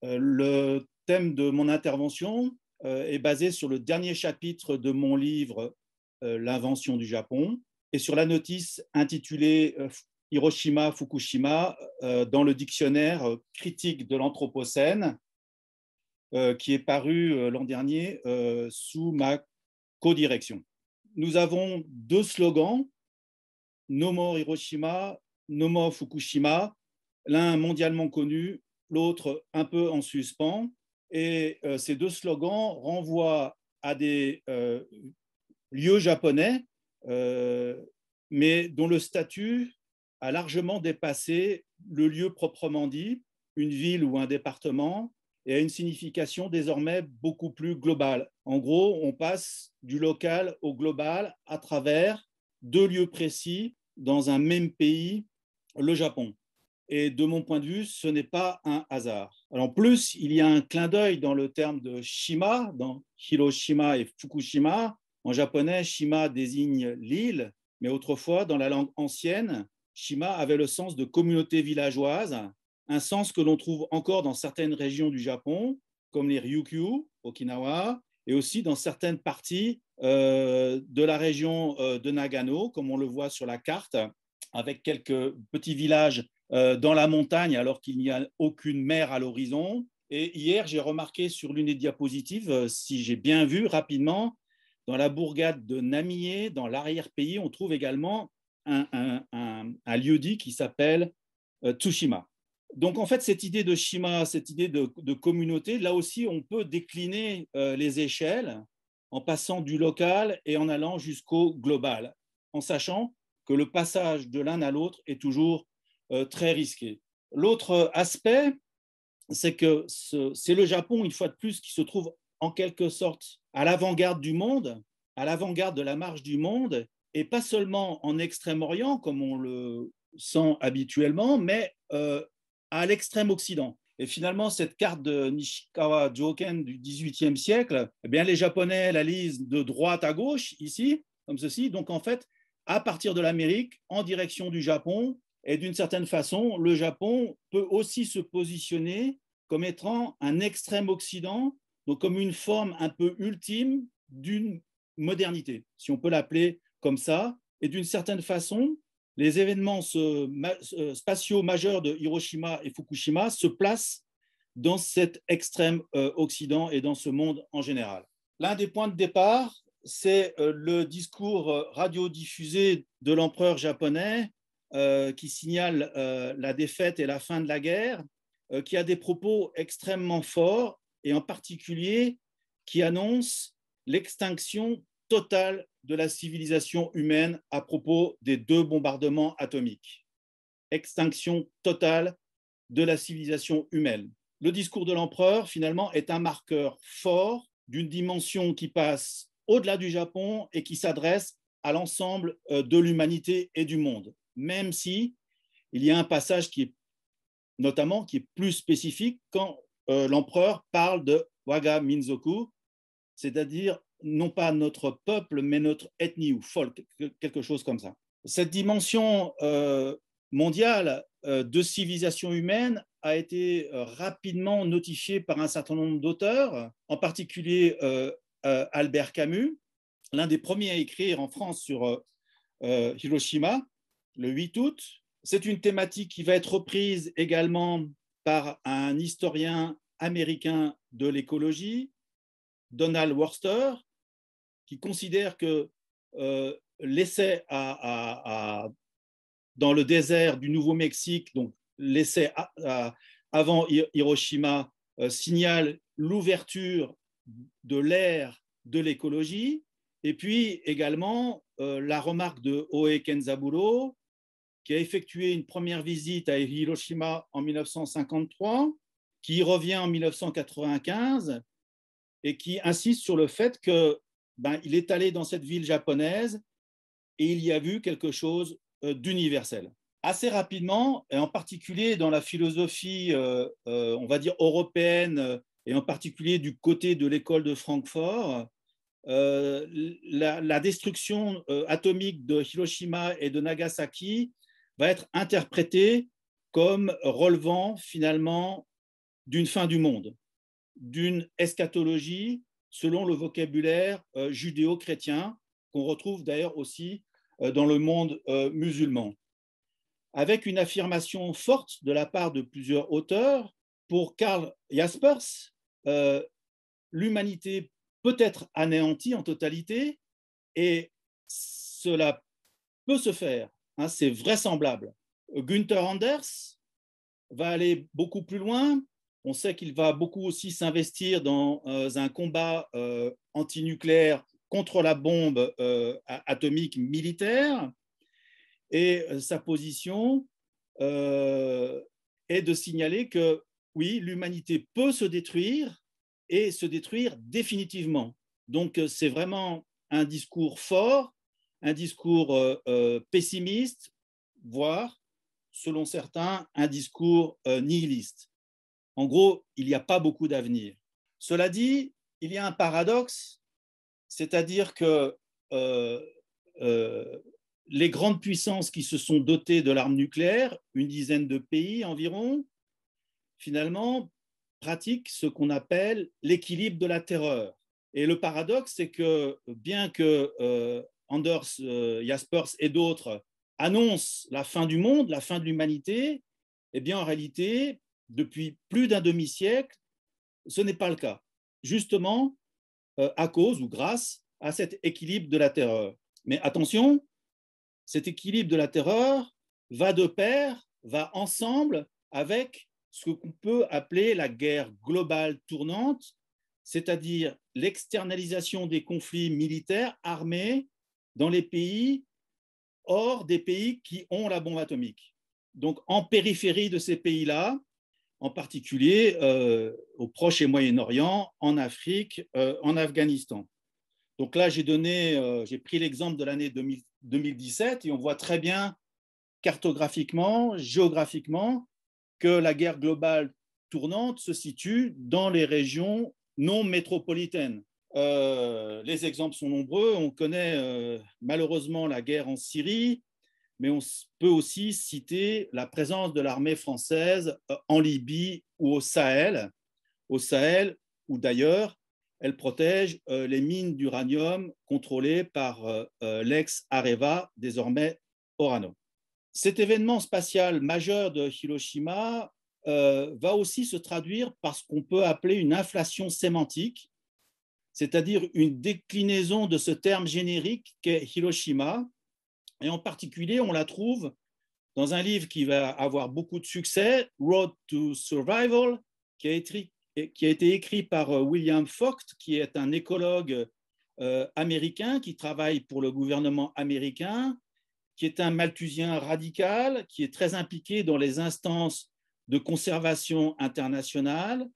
Le thème de mon intervention est basé sur le dernier chapitre de mon livre L'invention du Japon et sur la notice intitulée Hiroshima Fukushima dans le dictionnaire critique de l'Anthropocène qui est paru l'an dernier sous ma co-direction. Nous avons deux slogans, No more Hiroshima, No more Fukushima, l'un mondialement connu, l'autre un peu en suspens. Et ces deux slogans renvoient à des lieux japonais, mais dont le statut a largement dépassé le lieu proprement dit, une ville ou un département, et a une signification désormais beaucoup plus globale. En gros, on passe du local au global à travers deux lieux précis dans un même pays, le Japon. Et de mon point de vue, ce n'est pas un hasard. Alors, en plus, il y a un clin d'œil dans le terme de Shima, dans Hiroshima et Fukushima. En japonais, Shima désigne l'île, mais autrefois, dans la langue ancienne, Shima avait le sens de communauté villageoise, un sens que l'on trouve encore dans certaines régions du Japon, comme les Ryukyu, Okinawa, et aussi dans certaines parties de la région de Nagano, comme on le voit sur la carte, avec quelques petits villages dans la montagne alors qu'il n'y a aucune mer à l'horizon. Et hier, j'ai remarqué sur l'une des diapositives, si j'ai bien vu rapidement, dans la bourgade de Namie, dans l'arrière-pays, on trouve également un lieu-dit qui s'appelle Tsushima. Donc, en fait, cette idée de Shima, cette idée de communauté, là aussi, on peut décliner les échelles en passant du local et en allant jusqu'au global, en sachant que le passage de l'un à l'autre est toujours très risqué. L'autre aspect, c'est que c'est le Japon, une fois de plus, qui se trouve en quelque sorte à l'avant-garde du monde, à l'avant-garde de la marche du monde, et pas seulement en Extrême-Orient, comme on le sent habituellement, mais à l'extrême-occident. Et finalement, cette carte de Nishikawa Joken du XVIIIe siècle, eh bien, les Japonais la lisent de droite à gauche, ici, comme ceci. Donc, en fait, à partir de l'Amérique, en direction du Japon, et d'une certaine façon, le Japon peut aussi se positionner comme étant un extrême occident, donc comme une forme un peu ultime d'une modernité, si on peut l'appeler comme ça. Et d'une certaine façon, les événements spatiaux majeurs de Hiroshima et Fukushima se placent dans cet extrême occident et dans ce monde en général. L'un des points de départ, c'est le discours radiodiffusé de l'empereur japonais qui signale la défaite et la fin de la guerre, qui a des propos extrêmement forts et en particulier qui annonce l'extinction totale de la civilisation humaine à propos des deux bombardements atomiques. Extinction totale de la civilisation humaine. Le discours de l'empereur, finalement, est un marqueur fort d'une dimension qui passe au-delà du Japon et qui s'adresse à l'ensemble de l'humanité et du monde, même si il y a un passage qui est plus spécifique quand l'empereur parle de Waga Minzoku, c'est-à-dire non pas notre peuple, mais notre ethnie ou folk, quelque chose comme ça. Cette dimension mondiale de civilisation humaine a été rapidement notifiée par un certain nombre d'auteurs, en particulier Albert Camus, l'un des premiers à écrire en France sur Hiroshima, le 8 août. C'est une thématique qui va être reprise également par un historien américain de l'écologie, Donald Worster, qui considère que l'essai dans le désert du Nouveau-Mexique, donc l'essai avant Hiroshima, signale l'ouverture de l'ère de l'écologie. Et puis également la remarque de Oe Kenzaburo, qui a effectué une première visite à Hiroshima en 1953, qui y revient en 1995 et qui insiste sur le fait que il est allé dans cette ville japonaise et il y a vu quelque chose d'universel. Assez rapidement, et en particulier dans la philosophie, on va dire européenne, et en particulier du côté de l'école de Francfort, la destruction atomique de Hiroshima et de Nagasaki va être interprétée comme relevant finalement d'une fin du monde, d'une eschatologie selon le vocabulaire judéo-chrétien, qu'on retrouve d'ailleurs aussi dans le monde musulman. Avec une affirmation forte de la part de plusieurs auteurs, pour Karl Jaspers, l'humanité peut être anéantie en totalité et cela peut se faire, hein, c'est vraisemblable. Günther Anders va aller beaucoup plus loin. On sait qu'il va beaucoup aussi s'investir dans un combat antinucléaire contre la bombe atomique militaire. Et sa position est de signaler que oui, l'humanité peut se détruire et se détruire définitivement. Donc c'est vraiment un discours fort, un discours pessimiste, voire, selon certains, un discours nihiliste. En gros, il n'y a pas beaucoup d'avenir. Cela dit, il y a un paradoxe, c'est-à-dire que les grandes puissances qui se sont dotées de l'arme nucléaire, une dizaine de pays environ, finalement, pratiquent ce qu'on appelle l'équilibre de la terreur. Et le paradoxe, c'est que bien que Anders Jaspers et d'autres annoncent la fin du monde, la fin de l'humanité, eh bien, en réalité, depuis plus d'un demi-siècle, ce n'est pas le cas. Justement, à cause ou grâce à cet équilibre de la terreur. Mais attention, cet équilibre de la terreur va de pair, va ensemble avec ce qu'on peut appeler la guerre globale tournante, c'est-à-dire l'externalisation des conflits militaires armés dans les pays hors des pays qui ont la bombe atomique. Donc en périphérie de ces pays-là, en particulier au Proche et Moyen-Orient, en Afrique, en Afghanistan. Donc là, j'ai pris l'exemple de l'année 2017 et on voit très bien cartographiquement, géographiquement, que la guerre globale tournante se situe dans les régions non métropolitaines. Les exemples sont nombreux. On connaît malheureusement la guerre en Syrie, mais on peut aussi citer la présence de l'armée française en Libye ou au Sahel où d'ailleurs elle protège les mines d'uranium contrôlées par l'ex-Areva, désormais Orano. Cet événement spatial majeur de Hiroshima va aussi se traduire par ce qu'on peut appeler une inflation sémantique, c'est-à-dire une déclinaison de ce terme générique qu'est Hiroshima. Et en particulier, on la trouve dans un livre qui va avoir beaucoup de succès, Road to Survival, qui a été écrit par William Vogt, qui est un écologue américain qui travaille pour le gouvernement américain, qui est un malthusien radical, qui est très impliqué dans les instances de conservation internationale,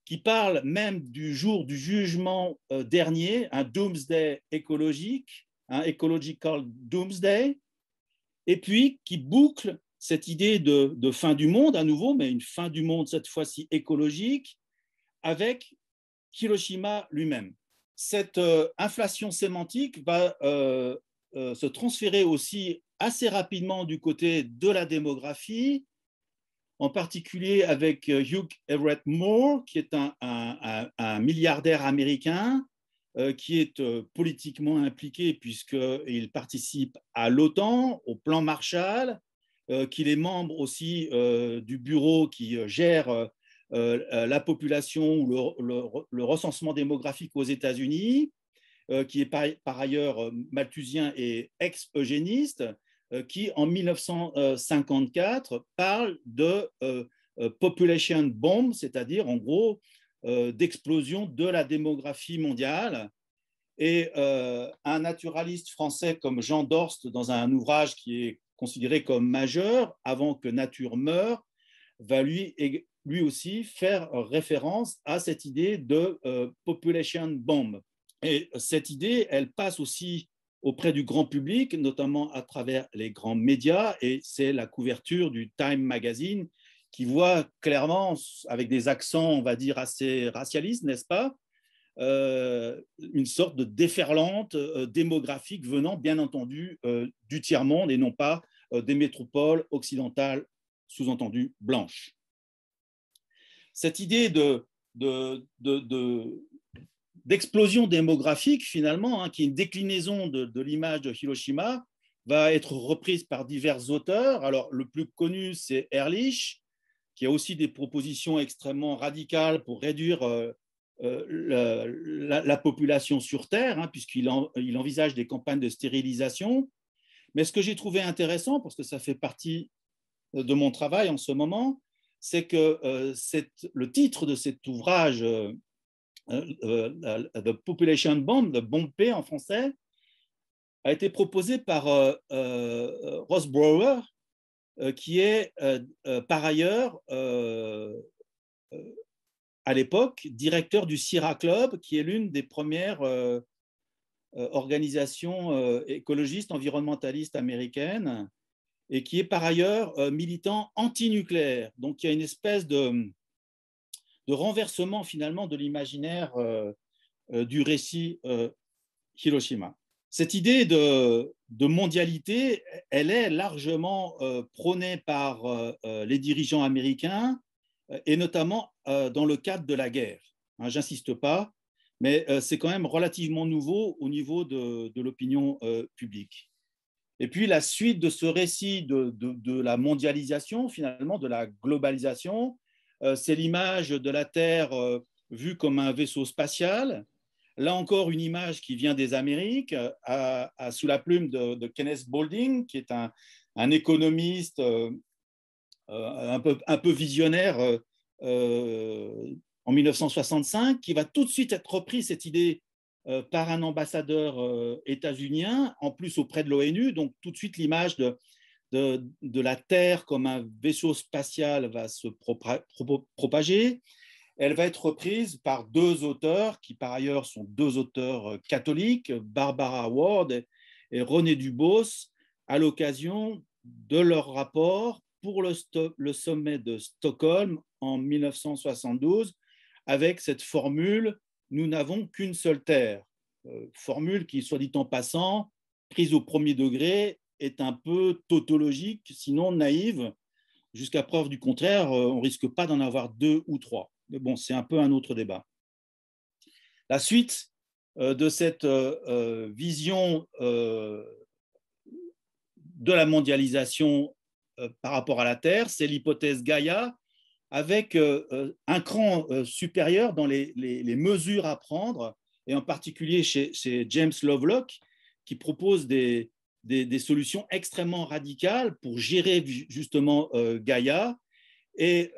qui parle même du jour du jugement dernier, un doomsday écologique, un ecological doomsday, et puis qui boucle cette idée de fin du monde à nouveau, mais une fin du monde cette fois-ci écologique, avec Hiroshima lui-même. Cette inflation sémantique va se transférer aussi assez rapidement du côté de la démographie, en particulier avec Hugh Everett Moore, qui est un milliardaire américain qui est politiquement impliqué puisqu'il participe à l'OTAN, au plan Marshall, qu'il est membre aussi du bureau qui gère la population ou le recensement démographique aux États-Unis, qui est par ailleurs malthusien et ex-eugéniste, qui en 1954 parle de population bomb, c'est-à-dire en gros d'explosion de la démographie mondiale. Et un naturaliste français comme Jean Dorst, dans un ouvrage qui est considéré comme majeur, Avant que nature meure, va lui aussi faire référence à cette idée de population bomb. Et cette idée, elle passe aussi auprès du grand public, notamment à travers les grands médias, et c'est la couverture du Time Magazine qui voit clairement, avec des accents, on va dire, assez racialistes, n'est-ce pas, une sorte de déferlante démographique venant, bien entendu, du tiers-monde et non pas des métropoles occidentales, sous-entendu blanches. cette idée d'explosion démographique, finalement, qui est une déclinaison de l'image de Hiroshima, va être reprise par divers auteurs. Alors, le plus connu, c'est Ehrlich, qui a aussi des propositions extrêmement radicales pour réduire la population sur Terre, puisqu'il envisage des campagnes de stérilisation. Mais ce que j'ai trouvé intéressant, parce que ça fait partie de mon travail en ce moment, c'est que le titre de cet ouvrage, The Population Bomb, The Bombe P en français, a été proposé par Ross Brower, qui est par ailleurs à l'époque directeur du Sierra Club, qui est l'une des premières organisations écologistes environnementalistes américaines, et qui est par ailleurs militant anti-nucléaire. Donc il y a une espèce de renversement finalement de l'imaginaire du récit Hiroshima. Cette idée de mondialité, elle est largement prônée par les dirigeants américains, et notamment dans le cadre de la guerre. J'insiste pas, mais c'est quand même relativement nouveau au niveau de l'opinion publique. Et puis la suite de ce récit de la mondialisation, finalement, de la globalisation, c'est l'image de la Terre vue comme un vaisseau spatial. Là encore, une image qui vient des Amériques, sous la plume de Kenneth Boulding, qui est un économiste un peu visionnaire en 1965, qui va tout de suite être repris, cette idée, par un ambassadeur états-unien, en plus auprès de l'ONU. Donc tout de suite, l'image de la Terre comme un vaisseau spatial va se propager. Elle va être reprise par deux auteurs qui, par ailleurs, sont deux auteurs catholiques, Barbara Ward et René Dubos, à l'occasion de leur rapport pour le sommet de Stockholm en 1972, avec cette formule « Nous n'avons qu'une seule Terre ». Formule qui, soit dit en passant, prise au premier degré, est un peu tautologique, sinon naïve. Jusqu'à preuve du contraire, on ne risque pas d'en avoir deux ou trois. Mais bon, c'est un peu un autre débat. La suite de cette vision de la mondialisation par rapport à la Terre, c'est l'hypothèse Gaïa, avec un cran supérieur dans les mesures à prendre, et en particulier chez James Lovelock, qui propose des solutions extrêmement radicales pour gérer justement Gaïa. Et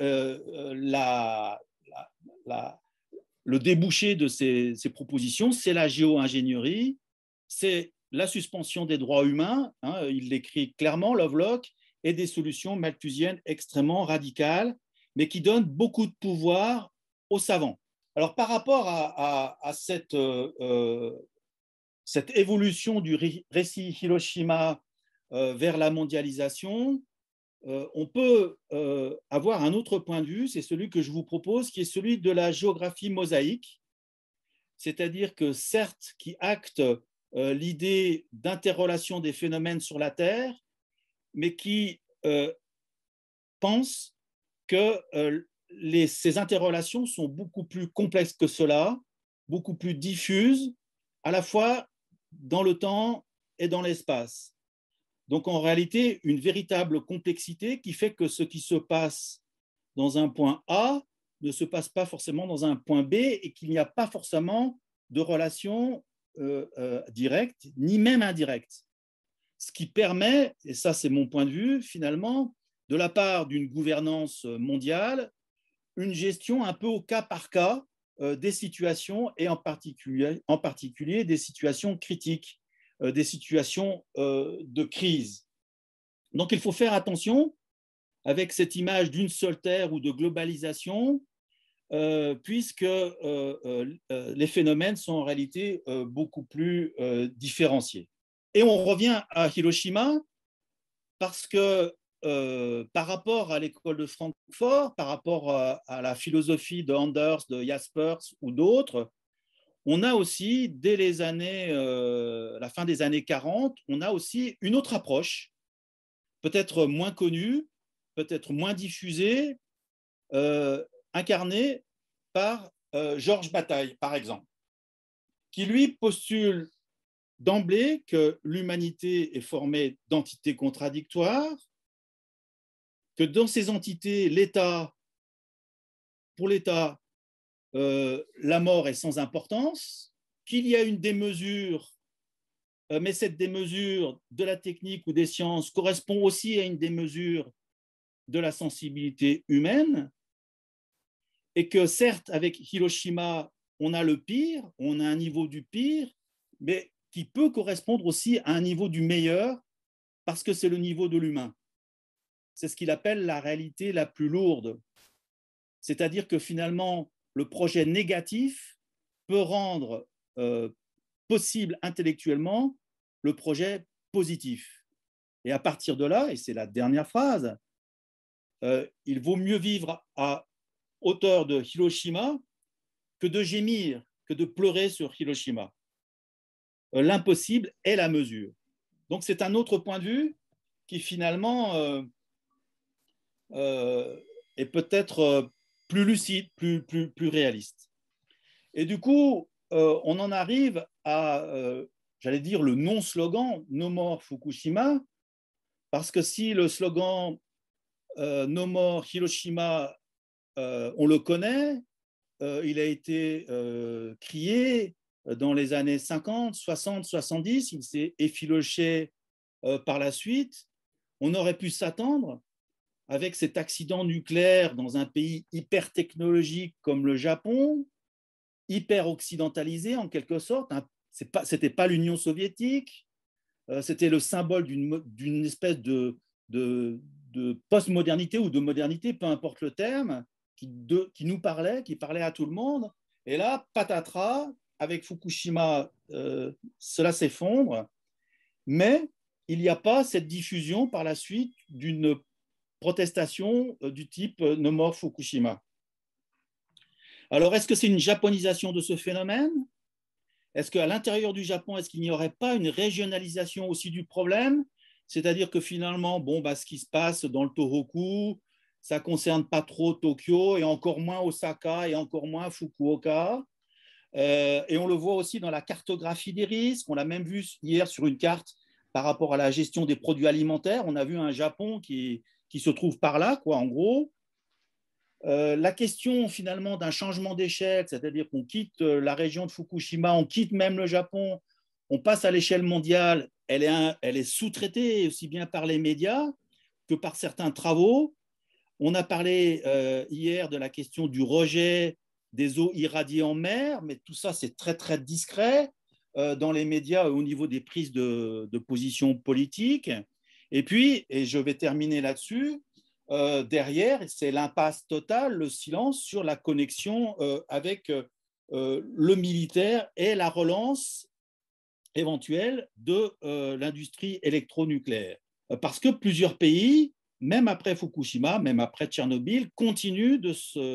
le débouché de ces propositions, c'est la géo-ingénierie, c'est la suspension des droits humains, il l'écrit clairement, Lovelock, et des solutions malthusiennes extrêmement radicales, mais qui donnent beaucoup de pouvoir aux savants. Alors, par rapport à cette évolution du récit Hiroshima vers la mondialisation, on peut avoir un autre point de vue, c'est celui que je vous propose, qui est celui de la géographie mosaïque, c'est-à-dire que certes, qui acte l'idée d'interrelation des phénomènes sur la Terre, mais qui pense que ces interrelations sont beaucoup plus complexes que cela, beaucoup plus diffuses, à la fois dans le temps et dans l'espace. Donc en réalité, une véritable complexité qui fait que ce qui se passe dans un point A ne se passe pas forcément dans un point B, et qu'il n'y a pas forcément de relation directe, ni même indirecte. Ce qui permet, et ça c'est mon point de vue finalement, de la part d'une gouvernance mondiale, une gestion un peu au cas par cas des situations, et en particulier des situations critiques, des situations de crise. Donc il faut faire attention avec cette image d'une seule terre ou de globalisation, puisque les phénomènes sont en réalité beaucoup plus différenciés. Et on revient à Hiroshima parce que par rapport à l'école de Francfort, par rapport à la philosophie de Anders, de Jaspers ou d'autres, on a aussi, dès la fin des années 40, on a aussi une autre approche, peut-être moins connue, peut-être moins diffusée, incarné par Georges Bataille, par exemple, qui lui postule d'emblée que l'humanité est formée d'entités contradictoires, que dans ces entités, pour l'État, la mort est sans importance, qu'il y a une démesure, mais cette démesure de la technique ou des sciences correspond aussi à une démesure de la sensibilité humaine, et que certes, avec Hiroshima, on a le pire, on a un niveau du pire, mais qui peut correspondre aussi à un niveau du meilleur, parce que c'est le niveau de l'humain. C'est ce qu'il appelle la réalité la plus lourde. C'est-à-dire que finalement, le projet négatif peut rendre possible intellectuellement le projet positif. Et à partir de là, et c'est la dernière phrase, il vaut mieux vivre à hauteur de Hiroshima que de gémir, que de pleurer sur Hiroshima. L'impossible est la mesure. Donc c'est un autre point de vue qui finalement est peut-être plus lucide, plus réaliste. Et du coup, on en arrive à, j'allais dire, le non-slogan No More Fukushima, parce que si le slogan No More Hiroshima, on le connaît, il a été crié dans les années 50, 60, 70, il s'est effiloché par la suite. On aurait pu s'attendre, avec cet accident nucléaire dans un pays hyper technologique comme le Japon, hyper occidentalisé en quelque sorte, hein, c'était pas l'Union soviétique, c'était le symbole d'une espèce de postmodernité ou de modernité, peu importe le terme, qui nous parlait, qui parlait à tout le monde. Et là, patatras, avec Fukushima, cela s'effondre, mais il n'y a pas cette diffusion par la suite d'une protestation du type No More Fukushima. Alors, est-ce que c'est une japonisation de ce phénomène? Est-ce qu'à l'intérieur du Japon, est-ce qu'il n'y aurait pas une régionalisation aussi du problème? C'est-à-dire que finalement, bon, bah, ce qui se passe dans le Tohoku, ça ne concerne pas trop Tokyo et encore moins Osaka et encore moins Fukuoka. Et on le voit aussi dans la cartographie des risques. On l'a même vu hier sur une carte par rapport à la gestion des produits alimentaires. On a vu un Japon qui se trouve par là, quoi, en gros. La question finalement d'un changement d'échelle, c'est-à-dire qu'on quitte la région de Fukushima, on quitte même le Japon, on passe à l'échelle mondiale, elle est sous-traitée aussi bien par les médias que par certains travaux. On a parlé hier de la question du rejet des eaux irradiées en mer, mais tout ça c'est très très discret dans les médias au niveau des prises de position politique. Et puis, et je vais terminer là-dessus, derrière, c'est l'impasse totale, le silence sur la connexion avec le militaire et la relance éventuelle de l'industrie électronucléaire. Parce que plusieurs pays, même après Fukushima, même après Tchernobyl, continuent de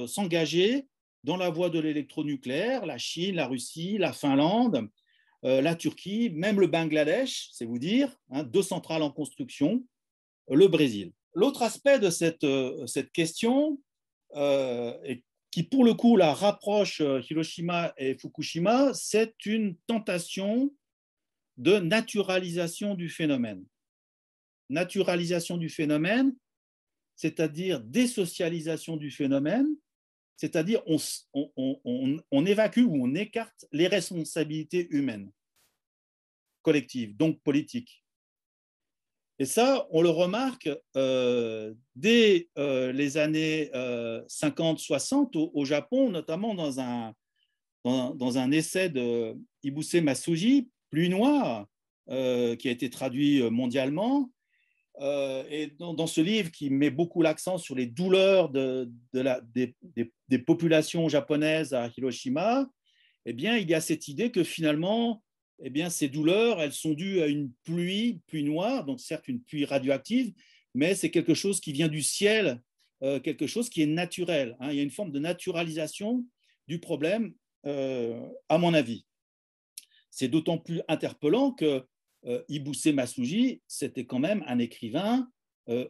s'engager dans la voie de l'électronucléaire, la Chine, la Russie, la Finlande, la Turquie, même le Bangladesh, c'est vous dire, hein, 2 centrales en construction, le Brésil. L'autre aspect de cette question, et qui pour le coup la rapproche Hiroshima et Fukushima, c'est une tentation de naturalisation du phénomène. Naturalisation du phénomène, c'est-à-dire désocialisation du phénomène, c'est-à-dire on évacue ou on écarte les responsabilités humaines, collectives, donc politiques. Et ça, on le remarque dès les années 50-60 au Japon, notamment dans un essai de Ibuse Masuji, Pluie noire, qui a été traduit mondialement. Et dans ce livre qui met beaucoup l'accent sur les douleurs des populations japonaises à Hiroshima, eh bien, il y a cette idée que finalement, eh bien, ces douleurs, elles sont dues à une pluie noire, donc certes une pluie radioactive, mais c'est quelque chose qui vient du ciel, quelque chose qui est naturel, hein. Il y a une forme de naturalisation du problème, à mon avis. C'est d'autant plus interpellant que Ibuse Masuji, c'était quand même un écrivain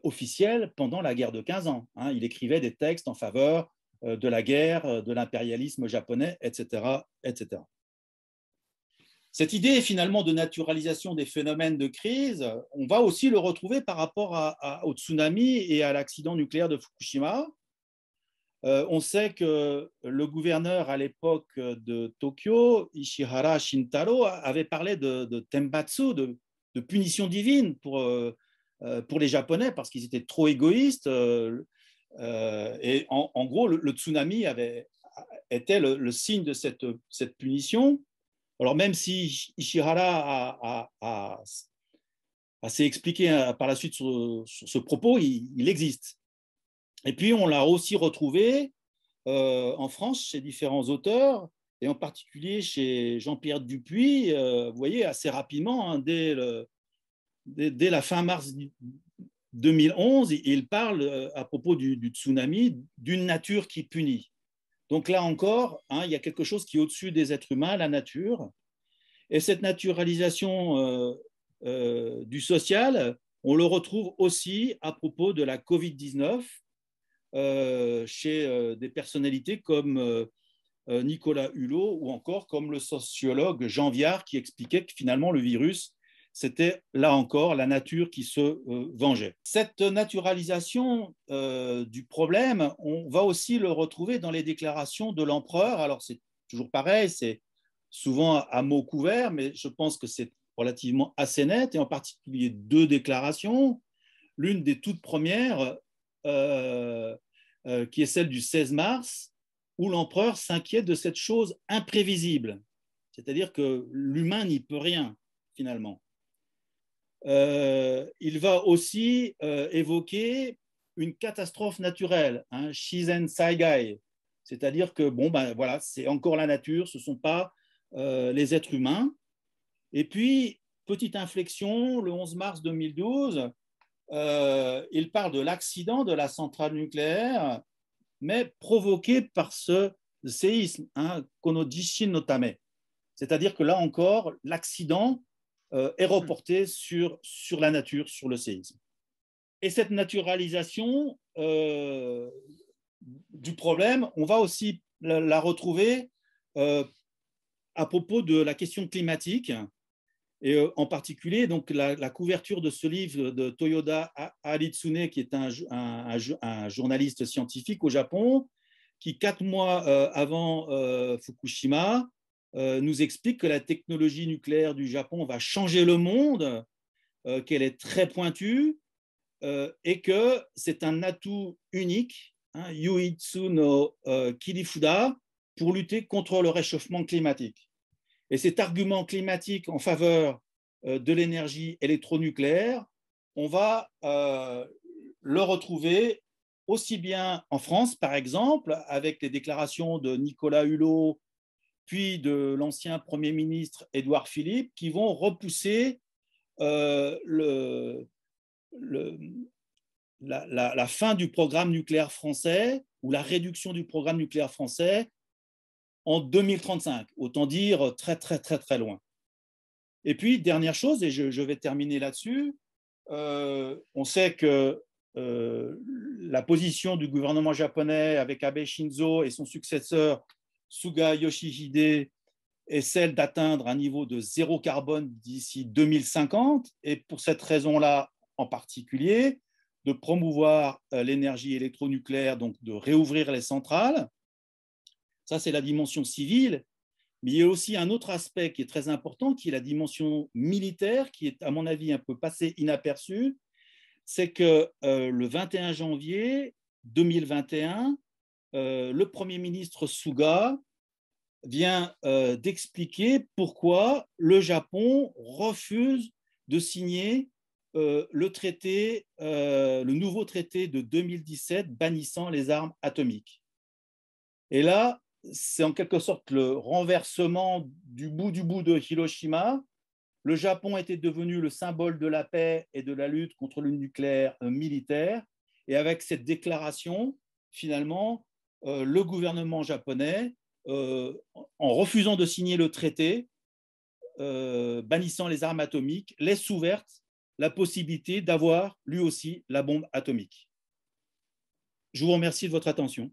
officiel pendant la guerre de 15 ans. Hein. Il écrivait des textes en faveur de la guerre, de l'impérialisme japonais, etc., etc. Cette idée finalement de naturalisation des phénomènes de crise, on va aussi le retrouver par rapport au tsunami et à l'accident nucléaire de Fukushima. On sait que le gouverneur à l'époque de Tokyo, Ishihara Shintaro, avait parlé de Tenbatsu, de punition divine pour les Japonais parce qu'ils étaient trop égoïstes. Et en gros, le tsunami était le signe de cette punition. Alors même si Ishihara s'est expliqué par la suite sur ce propos, il existe. Et puis, on l'a aussi retrouvé en France chez différents auteurs, et en particulier chez Jean-Pierre Dupuis, vous voyez, assez rapidement, hein, dès la fin mars 2011, il parle à propos du tsunami d'une nature qui punit. Donc là encore, hein, il y a quelque chose qui est au-dessus des êtres humains, la nature. Et cette naturalisation du social, on le retrouve aussi à propos de la Covid-19, chez des personnalités comme Nicolas Hulot ou encore comme le sociologue Jean Viard qui expliquait que finalement le virus, c'était là encore la nature qui se vengeait. Cette naturalisation du problème, on va aussi le retrouver dans les déclarations de l'empereur. Alors c'est toujours pareil, c'est souvent à mots couverts, mais je pense que c'est relativement assez net, et en particulier deux déclarations. L'une des toutes premières, qui est celle du 16 mars, où l'empereur s'inquiète de cette chose imprévisible, c'est-à-dire que l'humain n'y peut rien, finalement. Il va aussi évoquer une catastrophe naturelle, hein, Shizen Saigai, c'est-à-dire que bon, ben, voilà, c'est encore la nature, ce ne sont pas les êtres humains. Et puis, petite inflexion, le 11 mars 2012, il parle de l'accident de la centrale nucléaire, mais provoqué par ce séisme, hein, Konodishin no Tame. C'est-à-dire que là encore, l'accident est reporté sur la nature, sur le séisme. Et cette naturalisation du problème, on va aussi la retrouver à propos de la question climatique, et en particulier donc la couverture de ce livre de Toyoda Aritsune, qui est un journaliste scientifique au Japon, qui 4 mois avant Fukushima nous explique que la technologie nucléaire du Japon va changer le monde, qu'elle est très pointue, et que c'est un atout unique, hein, Yuitsu no Kirifuda, pour lutter contre le réchauffement climatique. Et cet argument climatique en faveur de l'énergie électronucléaire, on va le retrouver aussi bien en France, par exemple, avec les déclarations de Nicolas Hulot, puis de l'ancien Premier ministre Édouard Philippe, qui vont repousser la fin du programme nucléaire français ou la réduction du programme nucléaire français en 2035, autant dire très, très, très, très loin. Et puis, dernière chose, et je vais terminer là-dessus, on sait que la position du gouvernement japonais avec Abe Shinzo et son successeur Suga Yoshihide est celle d'atteindre un niveau de zéro carbone d'ici 2050, et pour cette raison-là en particulier, de promouvoir l'énergie électronucléaire, donc de réouvrir les centrales. Ça, c'est la dimension civile. Mais il y a aussi un autre aspect qui est très important, qui est la dimension militaire, qui est, à mon avis, un peu passé inaperçu. C'est que le 21 janvier 2021, le Premier ministre Suga vient d'expliquer pourquoi le Japon refuse de signer le nouveau traité de 2017 bannissant les armes atomiques. Et là, c'est en quelque sorte le renversement du bout de Hiroshima. Le Japon était devenu le symbole de la paix et de la lutte contre le nucléaire militaire. Et avec cette déclaration, finalement, le gouvernement japonais, en refusant de signer le traité bannissant les armes atomiques, laisse ouverte la possibilité d'avoir lui aussi la bombe atomique. Je vous remercie de votre attention.